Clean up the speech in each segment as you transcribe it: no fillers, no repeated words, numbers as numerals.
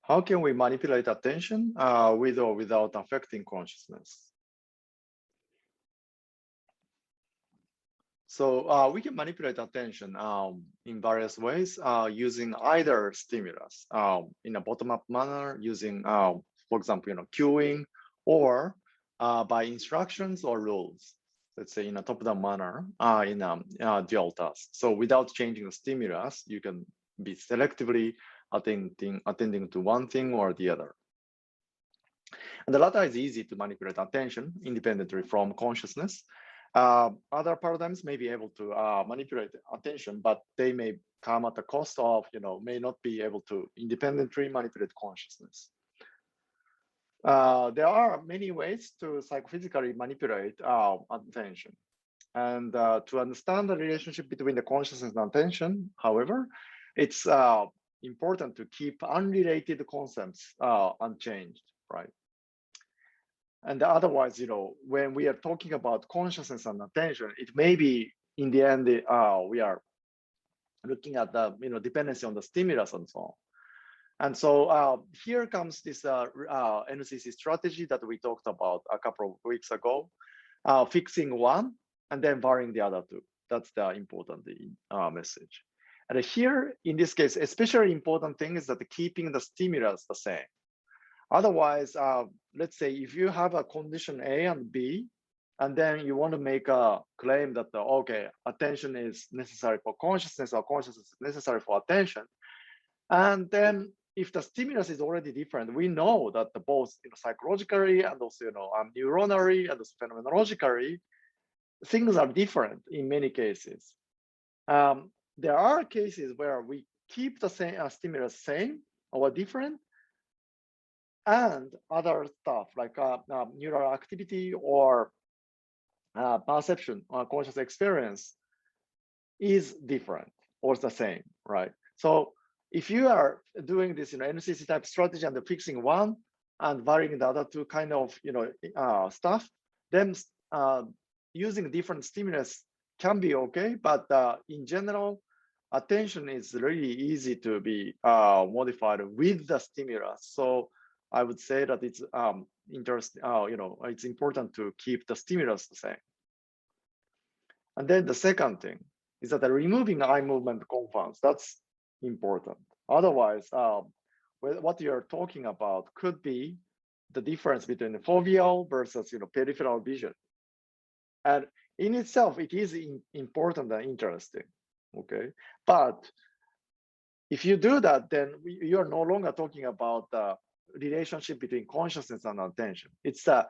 How can we manipulate attention with or without affecting consciousness? So we can manipulate attention in various ways using either stimulus in a bottom-up manner, using, for example, cueing, or by instructions or rules. Let's say in a top-down manner in a dual task. So without changing the stimulus, you can be selectively attending to one thing or the other. And the latter is easy to manipulate attention independently from consciousness. Other paradigms may be able to manipulate attention, but they may come at the cost of, may not be able to independently manipulate consciousness. There are many ways to psychophysically manipulate attention. And to understand the relationship between the consciousness and attention, however, it's important to keep unrelated concepts unchanged, right? And otherwise, when we are talking about consciousness and attention, it may be in the end we are looking at the dependency on the stimulus and so on. And so here comes this NCC strategy that we talked about a couple of weeks ago, fixing one and then varying the other two. That's the important message. And here, in this case, especially important thing is that keeping the stimulus the same. Otherwise, let's say if you have a condition A and B, and then you want to make a claim that, okay, attention is necessary for consciousness or consciousness is necessary for attention. And then if the stimulus is already different, we know that both psychologically and also neuronally and also phenomenologically, things are different in many cases. There are cases where we keep the same stimulus same or different, and other stuff like neural activity or perception or conscious experience is different or the same, right? So if you are doing this NCC type strategy and fixing one and varying the other two kind of stuff, then using different stimulus can be okay, but in general, attention is really easy to be modified with the stimulus. So I would say that it's it's important to keep the stimulus the same. And then the second thing is that removing eye movement confounds. That's important. Otherwise, what you're talking about could be the difference between the foveal versus peripheral vision. And in itself, it is important and interesting. Okay, but if you do that, then you're no longer talking about the relationship between consciousness and attention. It's a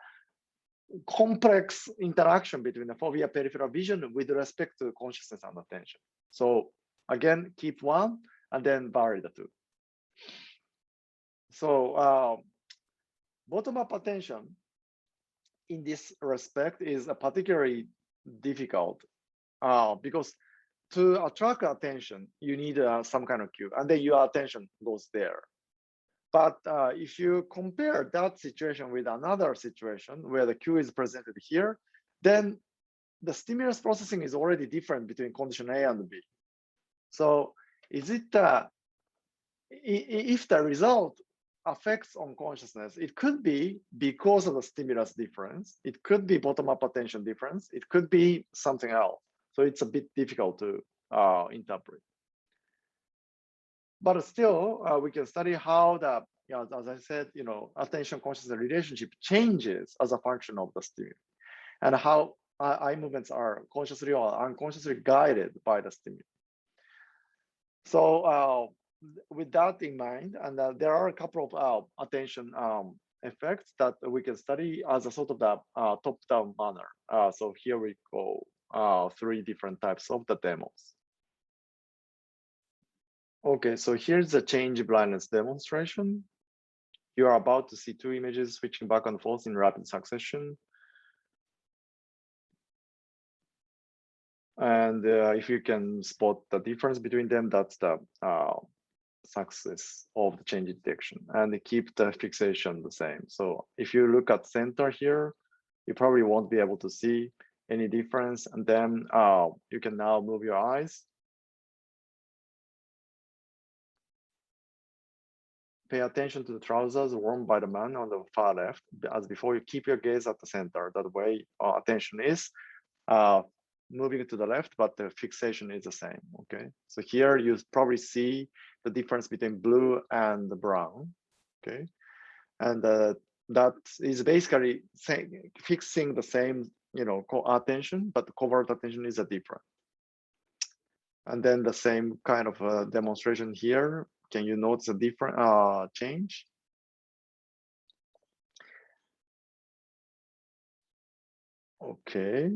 complex interaction between the fovea peripheral vision with respect to consciousness and attention. So again, keep one and then vary the two. So bottom-up attention in this respect is particularly difficult because to attract attention, you need some kind of cue, and then your attention goes there. But if you compare that situation with another situation where the cue is presented here, then the stimulus processing is already different between condition A and B. So is it, if the result affects on consciousness, it could be because of the stimulus difference. It could be bottom-up attention difference. It could be something else. So it's a bit difficult to interpret. But still, we can study how the, as I said, attention consciousness relationship changes as a function of the stimulus, and how eye movements are consciously or unconsciously guided by the stimulus. So with that in mind, and there are a couple of attention effects that we can study as a sort of the top-down manner. So here we go, 3 different types of the demos. Okay, so here's the change blindness demonstration. You are about to see 2 images switching back and forth in rapid succession. And if you can spot the difference between them, that's the success of the change detection, and keep the fixation the same. So if you look at center here, you probably won't be able to see any difference. And then you can now move your eyes. pay attention to the trousers worn by the man on the far left. As before, you keep your gaze at the center. That way, attention is moving to the left, but the fixation is the same. Okay, so here you probably see the difference between blue and the brown. Okay, and that is basically fixing the same, attention, but the covert attention is a different. And then the same kind of demonstration here. Can you notice a different change? Okay.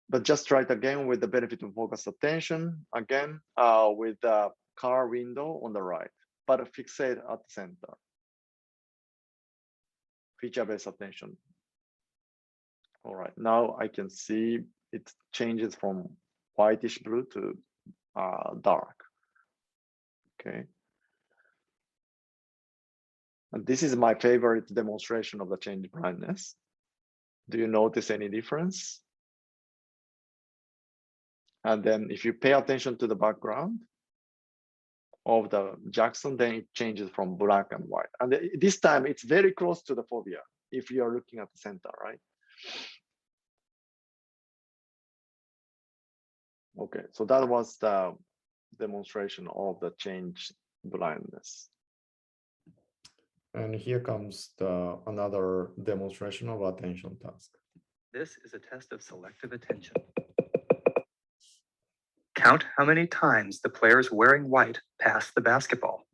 But just try it again with the benefit of focused attention, again, with the car window on the right, but fixate at the center. Feature-based attention. All right, now I can see it changes from whitish blue to dark. Okay. And this is my favorite demonstration of the change brightness. Do you notice any difference? And then if you pay attention to the background of the Jackson, then it changes from black and white. And this time it's very close to the fovea if you're looking at the center, right? Okay, so that was the demonstration of the change blindness. And here comes another demonstration of attention task. This is a test of selective attention. Count how many times the players wearing white pass the basketball.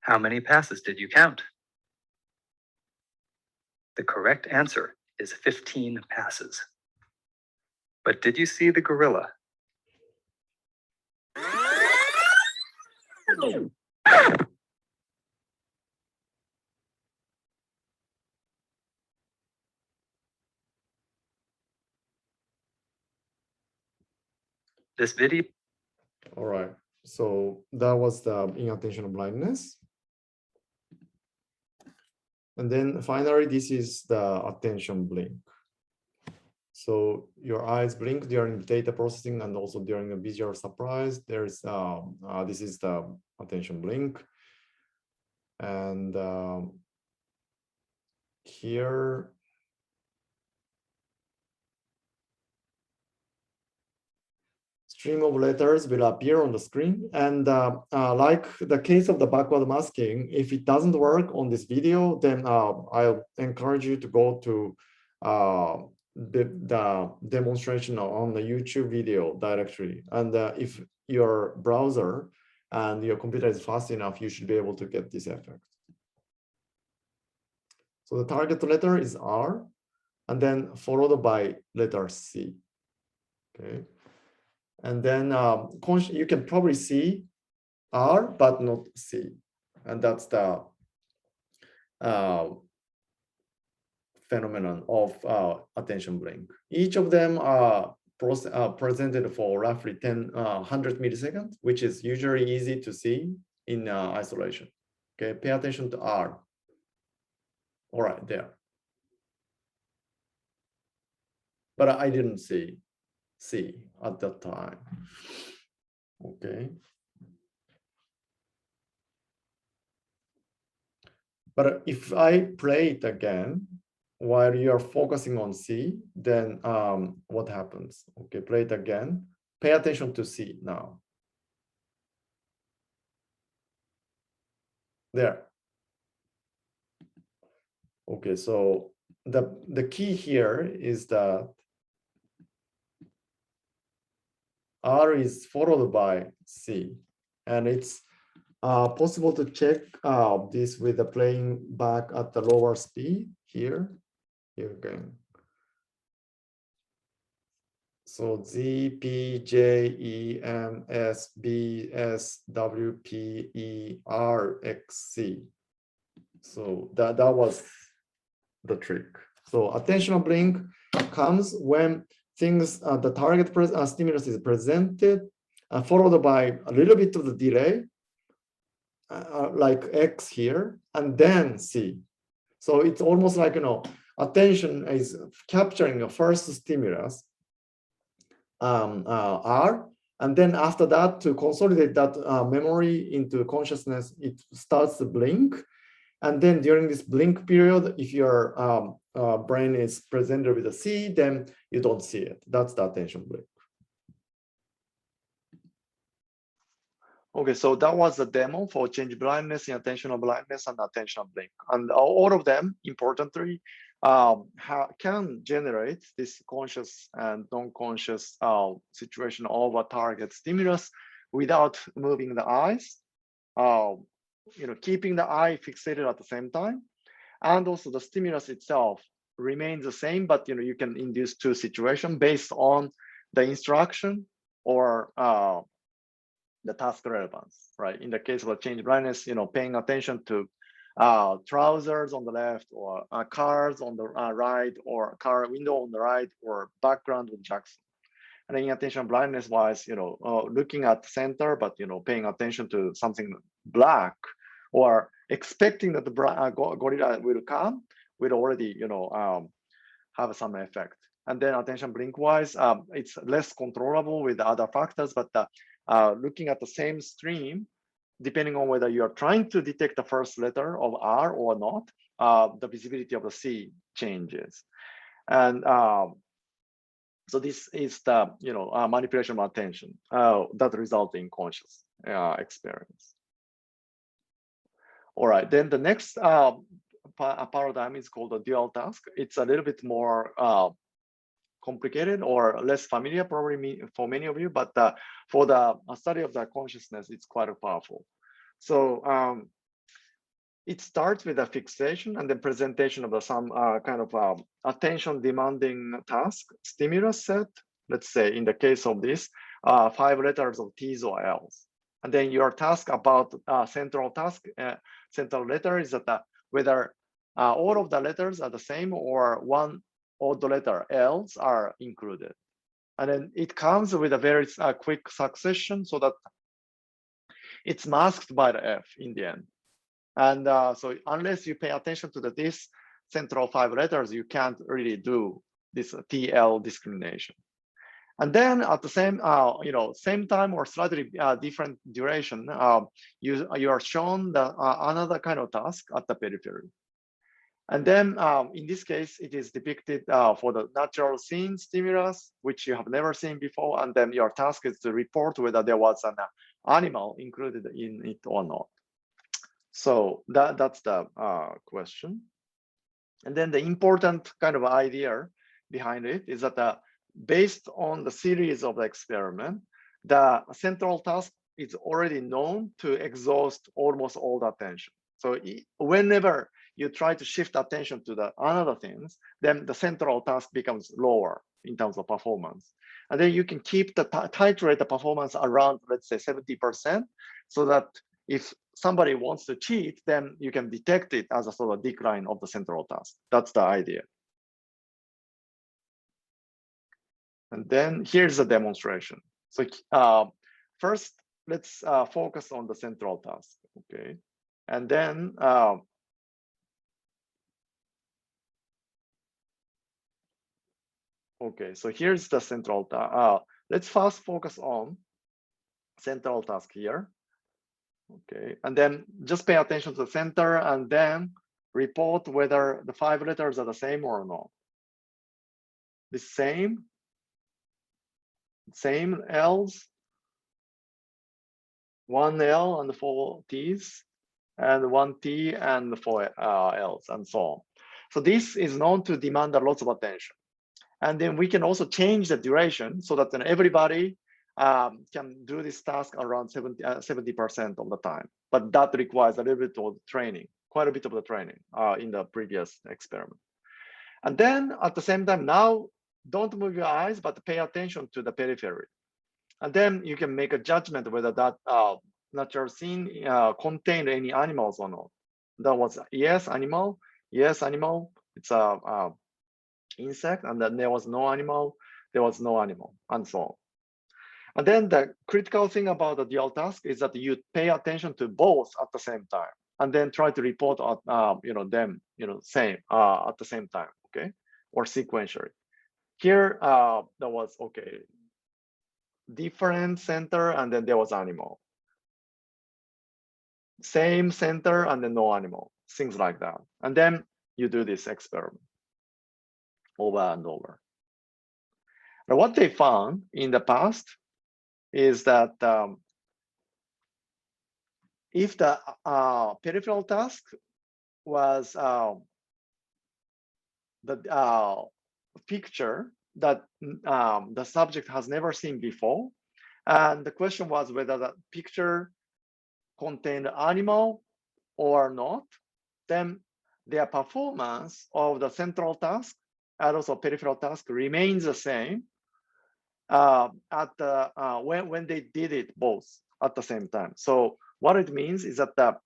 How many passes did you count? The correct answer is 15 passes. But did you see the gorilla? This video. All right, so that was the inattentional blindness. And then finally, this is the attention blink. So your eyes blink during data processing and also during a visual surprise. There's this is the attention blink. And here, stream of letters will appear on the screen. And like the case of the backward masking, if it doesn't work on this video, then I'll encourage you to go to the demonstration on the YouTube video directory. And if your browser and your computer is fast enough, you should be able to get this effect. So the target letter is R, and then followed by letter C. Okay. And then you can probably see R, but not C. And that's the phenomenon of attention blink. Each of them are presented for roughly 100 milliseconds, which is usually easy to see in isolation. Okay, pay attention to R. All right, there. But I didn't see C at that time. Okay. But if I play it again, while you are focusing on C, then what happens? Okay, play it again. Pay attention to C now. There. Okay, so the key here is that R is followed by C, and it's possible to check this with the playing back at the lower speed here. Here again. So Z, P, J, E, M, S, B, S, W, P, E, R, X, C. So that was the trick. So attentional blink comes when things, the target stimulus is presented, followed by a little bit of the delay, like X here, and then C. So it's almost like, attention is capturing a first stimulus, R, and then after that, to consolidate that memory into consciousness, it starts to blink. And then during this blink period, if your brain is presented with a C, then you don't see it. That's the attention blink. Okay, so that was the demo for change blindness, attentional blindness, and attentional blink. And all of them, importantly, can generate this conscious and non-conscious situation of a target stimulus without moving the eyes, keeping the eye fixated at the same time. And also the stimulus itself remains the same, but you can induce two situations based on the instruction or the task relevance, right? In the case of a change blindness, paying attention to trousers on the left, or cars on the right, or car window on the right, or background with Jackson. And in attention blindness wise, looking at the center, but paying attention to something black, or expecting that the gorilla will come, will already have some effect. And then attention blink wise, it's less controllable with other factors, but looking at the same stream, depending on whether you are trying to detect the first letter of R or not, the visibility of the C changes. And so this is the manipulation of attention that results in conscious experience. All right, then the next paradigm is called the dual task. It's a little bit more complicated or less familiar probably for many of you, but for the study of the consciousness, it's quite powerful. So it starts with a fixation and then presentation of some kind of attention demanding task stimulus set. Let's say in the case of this, 5 letters of T's or L's. And then your task about central letter is that whether all of the letters are the same or one odd letter L's are included. And then it comes with a very quick succession so that it's masked by the F in the end. And so unless you pay attention to this central 5 letters, you can't really do this TL discrimination. And then at the same, same time or slightly different duration, you are shown another kind of task at the periphery. And then in this case, it is depicted for the natural scene stimulus, which you have never seen before. And then your task is to report whether there was an animal included in it or not. So that's the question. And then the important kind of idea behind it is that based on the series of the experiment, the central task is already known to exhaust almost all the attention. So whenever you try to shift attention to the other things, then the central task becomes lower in terms of performance. And then you can keep the titrate the performance around, let's say 70%, so that if somebody wants to cheat, then you can detect it as a sort of decline of the central task. That's the idea. And then here's the demonstration. So first, let's focus on the central task, okay? And then okay, so here's the central task. Let's first focus on central task here. Okay, and then just pay attention to the center and then report whether the 5 letters are the same or not. The same L's, 1 L and 4 T's, and 1 T and 4 L's, and so on. So this is known to demand a lot of attention. And then we can also change the duration so that then everybody can do this task around 70% of the time. But that requires a little bit of training, quite a bit of the training in the previous experiment. And then at the same time, now don't move your eyes, but pay attention to the periphery. And then you can make a judgment whether that natural scene contained any animals or not. that was yes, animal, yes, animal. It's a insect, and then there was no animal, there was no animal, and so on. And then the critical thing about the dual task is that you pay attention to both at the same time, and then try to report them same at the same time, okay, or sequentially. Here that was okay, different center, and then there was animal. Same center and then no animal, things like that. And then you do this experiment over and over. Now, what they found in the past is that if the peripheral task was the picture that the subject has never seen before, and the question was whether the picture contained animal or not, then their performance of the central task and also peripheral task remains the same at the when they did it both at the same time. So what it means is that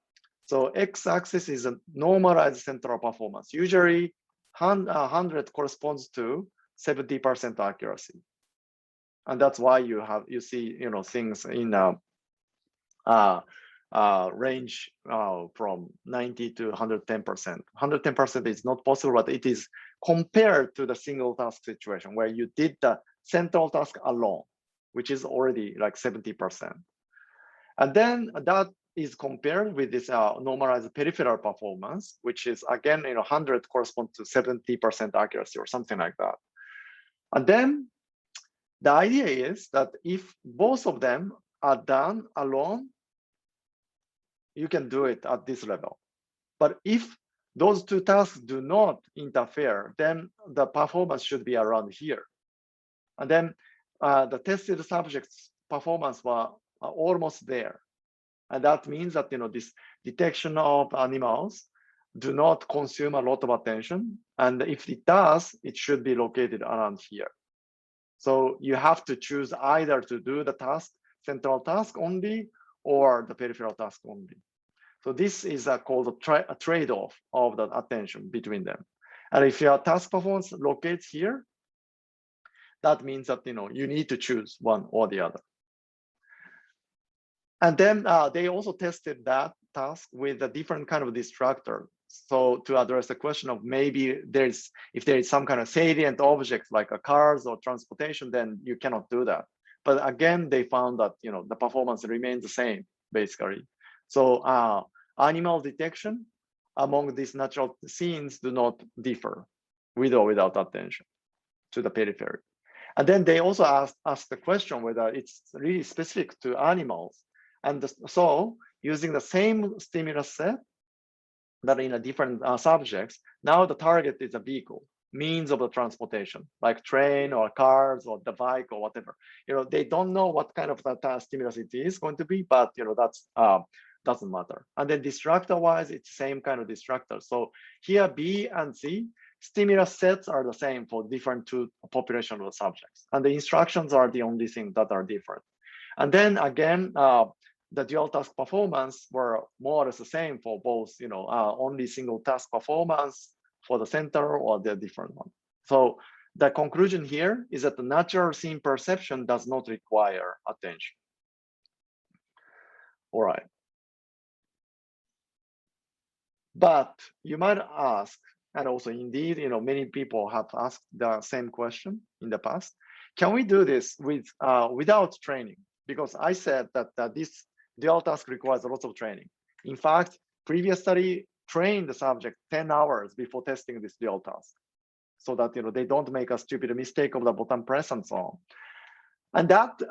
so x-axis is a normalized central performance. Usually 100 corresponds to 70% accuracy, and that's why you see things in range from 90 to 110%. 110% is not possible, but it is compared to the single task situation where you did the central task alone, which is already like 70%. And then that is compared with this normalized peripheral performance, which is again, 100 corresponds to 70% accuracy or something like that. And then the idea is that if both of them are done alone, you can do it at this level. But if those two tasks do not interfere, then the performance should be around here. And then the tested subjects' performance were almost there. And that means that this detection of animals do not consume a lot of attention. And if it does, it should be located around here. So you have to choose either to do the central task only or the peripheral task only. So this is called a trade-off of the attention between them. And if your task performance locates here, that means that you need to choose one or the other. And then they also tested that task with a different kind of distractor. So to address the question of maybe if there is some kind of salient object like a cars or transportation, then you cannot do that. But again, they found that the performance remains the same basically. So animal detection among these natural scenes do not differ with or without attention to the periphery. And then they also asked the question whether it's really specific to animals. And so using the same stimulus set that in a different subjects, now the target is a vehicle, means of the transportation, like train or cars or the bike or whatever. They don't know what kind of that stimulus it is going to be, but that's doesn't matter. And then distractor wise, it's same kind of distractor. So here B and C, stimulus sets are the same for different two population of subjects. And the instructions are the only thing that are different. And then again, the dual task performance were more or less the same for both, only single task performance for the center or the different one. So the conclusion here is that the natural scene perception does not require attention. All right. But you might ask, and also indeed, many people have asked the same question in the past, can we do this without training? Because I said that this dual task requires a lot of training. In fact, previous study trained the subject 10 hours before testing this dual task so that they don't make a stupid mistake of the button press and so on. And that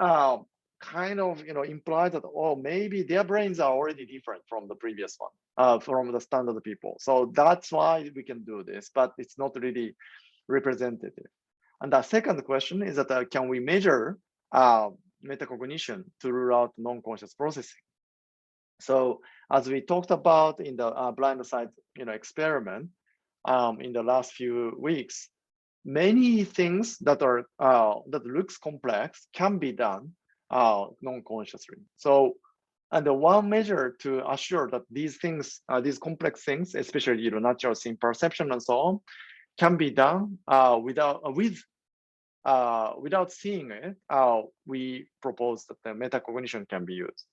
kind of implies that, oh, maybe their brains are already different from the previous one, from the standard people. So that's why we can do this, but it's not really representative. And the second question is that can we measure metacognition to rule out non-conscious processing? So as we talked about in the blind side experiment in the last few weeks, many things that are that looks complex can be done non-consciously. So And the one measure to assure that these things, these complex things, especially natural scene perception and so on, can be done without seeing it, we propose that the metacognition can be used.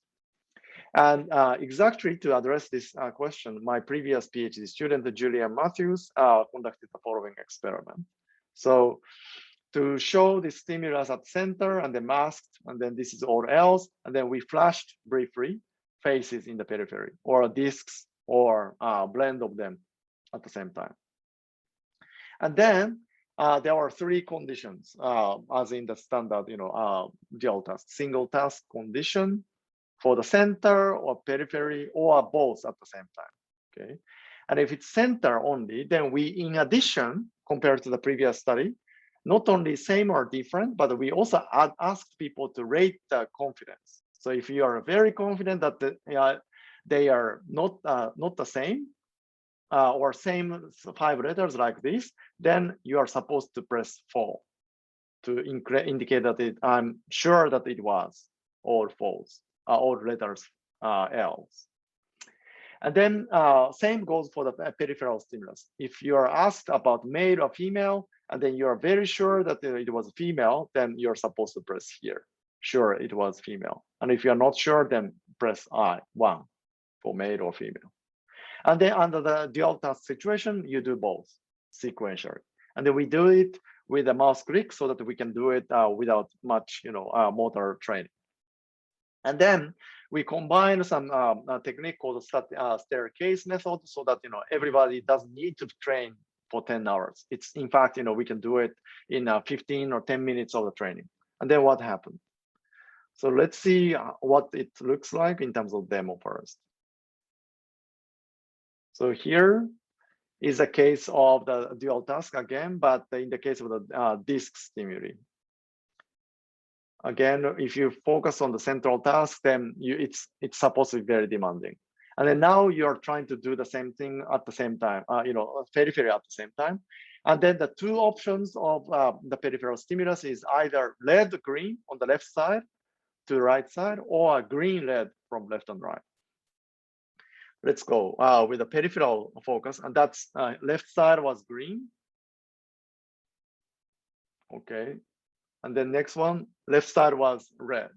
And exactly to address this question, my previous PhD student, Julian Matthews, conducted the following experiment. So to show the stimulus at center and then masked, and then this is all else, and then we flashed briefly faces in the periphery or disks or blend of them at the same time. And then there are three conditions as in the standard, dual task, single task condition for the center or periphery or both at the same time, okay? And if it's center only, then we, in addition, compared to the previous study, not only same or different, but we also asked people to rate the confidence. So if you are very confident that they are not the same, or same 5 letters like this, then you are supposed to press 4 to indicate that I'm sure that it was all false, all letters else. And then same goes for the peripheral stimulus. If you are asked about male or female, and then you are very sure that it was female, then you're supposed to press here. Sure, it was female. And if you're not sure, then press I1 for male or female. And then under the dual task situation, you do both sequentially. And then we do it with a mouse click so that we can do it without much, motor training. And then we combine some technique called staircase method so that, everybody doesn't need to train for 10 hours. It's in fact, we can do it in 15 or 10 minutes of the training. And then what happened? So let's see what it looks like in terms of demo first. So here is a case of the dual task again, but in the case of the disk stimuli. Again, if you focus on the central task, then it's supposed to be very demanding. And then now you're trying to do the same thing at the same time, periphery at the same time. And then the two options of the peripheral stimulus is either red, green on the left side to the right side, or green, red from left and right. Let's go with the peripheral focus, and that's left side was green. Okay, and then next one, left side was red.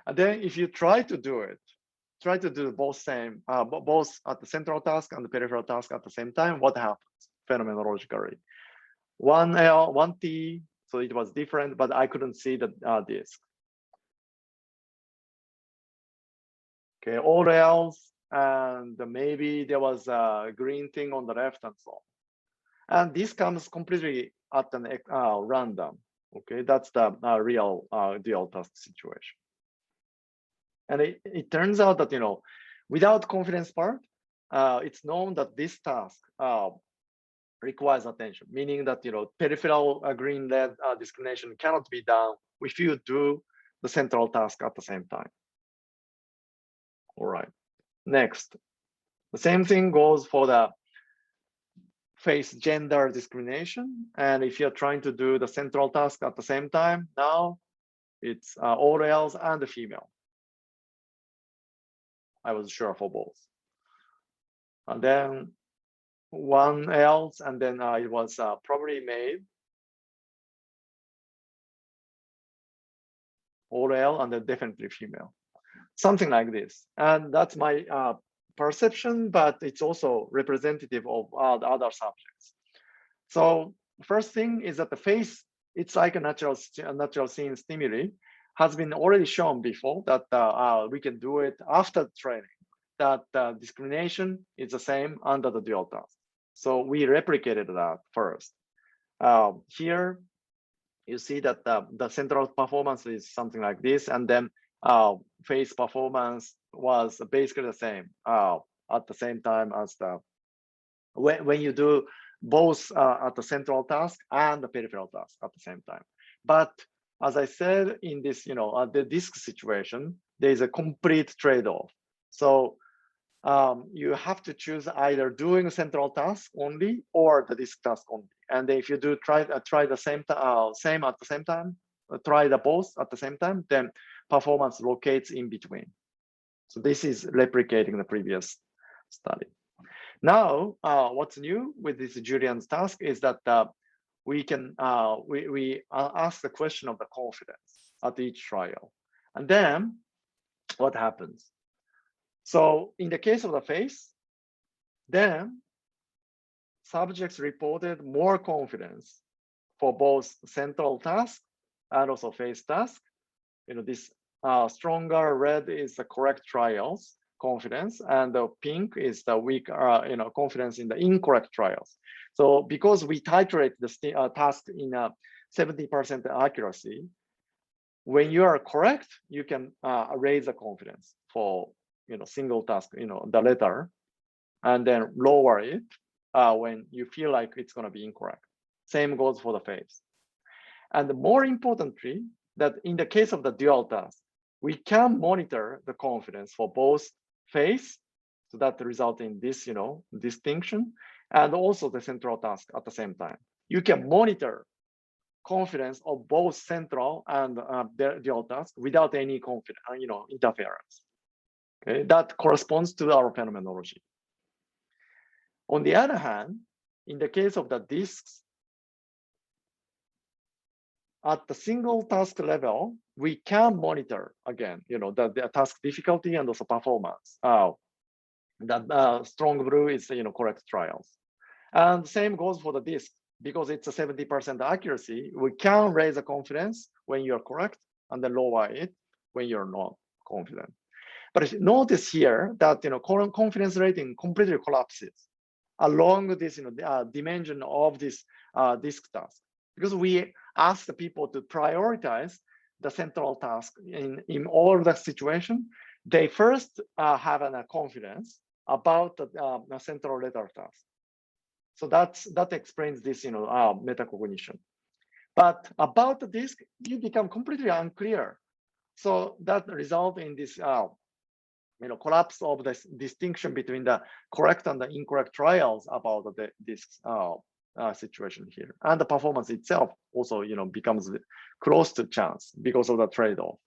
And then if you try to do both both at the central task and the peripheral task at the same time, what happens phenomenologically? 1L, 1T, so it was different, but I couldn't see the disk. Okay, all else, and maybe there was a green thing on the left and so on. And this comes completely at an random. Okay, that's the real dual task situation. And it turns out that, without confidence part, it's known that this task requires attention, meaning that, peripheral green red discrimination cannot be done if you do the central task at the same time. All right, next. The same thing goes for the face gender discrimination. And if you're trying to do the central task at the same time, now it's all else and the female. I was sure for both. And then one else, and then it was probably male. All L, and then definitely female. Something like this. And that's my perception, but it's also representative of the other subjects. So first thing is that the face, it's like a natural scene stimuli, has been already shown before that we can do it after training, that discrimination is the same under the dual task. So we replicated that first. Here, you see that the central performance is something like this, and then face performance was basically the same at the same time as when you do both at the central task and the peripheral task at the same time. But as I said, in this, the disk situation, there is a complete trade-off. So you have to choose either doing a central task only or the disk task only. And if you do try the same at the same time, try the both at the same time, then performance locates in between. So this is replicating the previous study. Now, what's new with this Julian's task is that we can ask the question of the confidence at each trial, and then what happens? So in the case of the face, then subjects reported more confidence for both central task and also face task. This stronger red is the correct trials confidence, and the pink is the weak confidence in the incorrect trials. So because we titrate the task in 70% accuracy, when you are correct, you can raise the confidence for single task, the letter, and then lower it when you feel like it's going to be incorrect. Same goes for the face. And more importantly, that in the case of the dual task, we can monitor the confidence for both face, so that result in this distinction, and also the central task at the same time. You can monitor confidence of both central and dual task without any interference. Okay, that corresponds to our phenomenology. On the other hand, in the case of the disks, at the single task level, we can monitor again, the task difficulty and also performance. That strong blue is correct trials, and same goes for the disk. Because it's a 70% accuracy, we can raise the confidence when you're correct and then lower it when you're not confident. But notice here that confidence rating completely collapses along this dimension of this disk task, because we ask the people to prioritize the central task in all the situation. They first have a confidence about the central letter task. So that explains this metacognition. But about the disk, you become completely unclear. So that result in this collapse of this distinction between the correct and the incorrect trials about the disk situation here. And the performance itself also becomes close to chance because of the trade-off.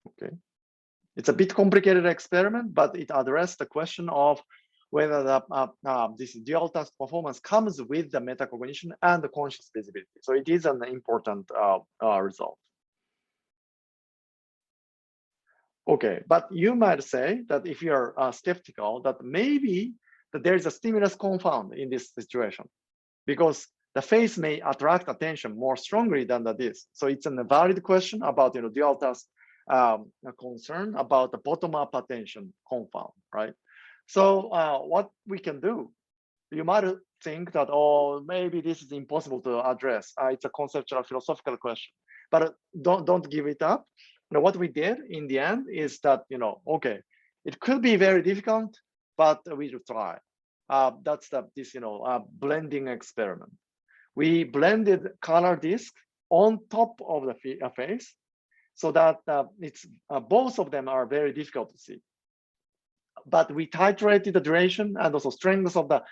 Okay. It's a bit complicated experiment, but it addressed the question of whether this dual task performance comes with the metacognition and the conscious visibility. So it is an important result. Okay, but you might say that if you're skeptical, that maybe that there is a stimulus confound in this situation, because the face may attract attention more strongly than the disk. So it's a valid question about dual task concern about the bottom-up attention confound, right? So what we can do, you might think that, oh, maybe this is impossible to address. It's a conceptual philosophical question, but don't give it up. What we did in the end is that, okay, it could be very difficult, but we will try. That's this blending experiment. We blended color disk on top of the face, so that it's both of them are very difficult to see. But we titrated the duration and also strength of the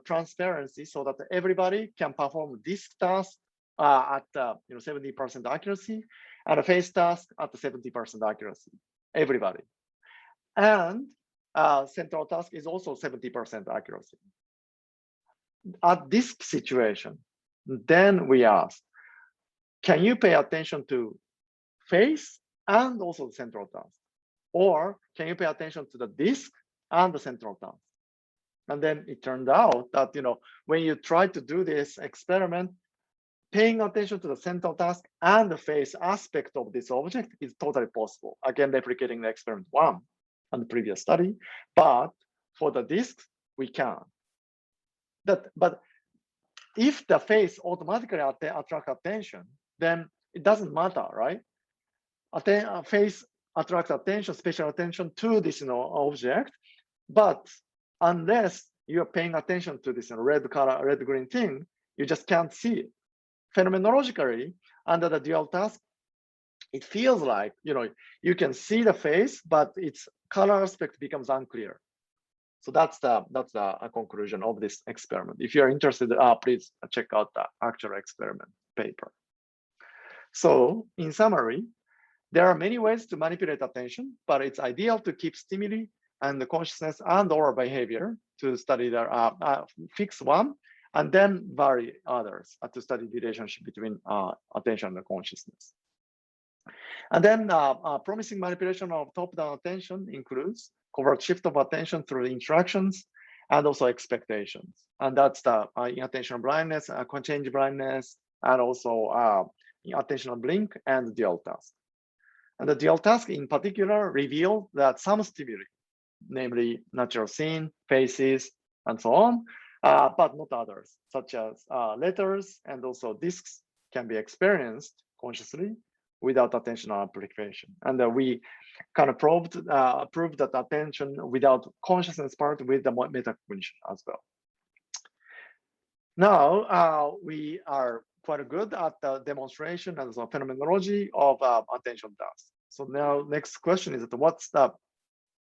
transparency, so that everybody can perform this task at 70% accuracy, and a face task at the 70% accuracy. Everybody, and central task is also 70% accuracy. At this situation, then we ask, can you pay attention to face and also the central task? Or can you pay attention to the disk and the central task? And then it turned out that when you try to do this experiment, paying attention to the central task and the face aspect of this object is totally possible. Again, replicating the experiment 1 and the previous study, but for the disks, we can. But if the face automatically attracts attention, then it doesn't matter, right? Face attracts attention, special attention to this object, but unless you're paying attention to this red color, red green thing, you just can't see it. Phenomenologically, under the dual task, it feels like you can see the face, but its color aspect becomes unclear. So that's the conclusion of this experiment. If you're interested, please check out the actual experiment paper. So in summary, There are many ways to manipulate attention, but it's ideal to keep stimuli and the consciousness and or behavior to study the fix one and then vary others to study the relationship between attention and consciousness. And then promising manipulation of top-down attention includes covert shift of attention through interactions and also expectations. And that's the attentional blindness, change blindness, and also attentional blink and dual task. And the dual task in particular reveal that some stimuli, namely natural scene, faces, and so on, but not others, such as letters and also discs can be experienced consciously without attentional amplification. And we kind of proved that attention without consciousness part with the metacognition as well. Now, we are quite good at the demonstration and the phenomenology of attention tasks. So now next question is that what's the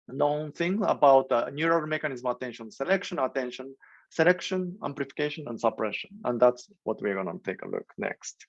known thing about the neural mechanism attention selection, amplification, and suppression. And that's what we're gonna take a look next.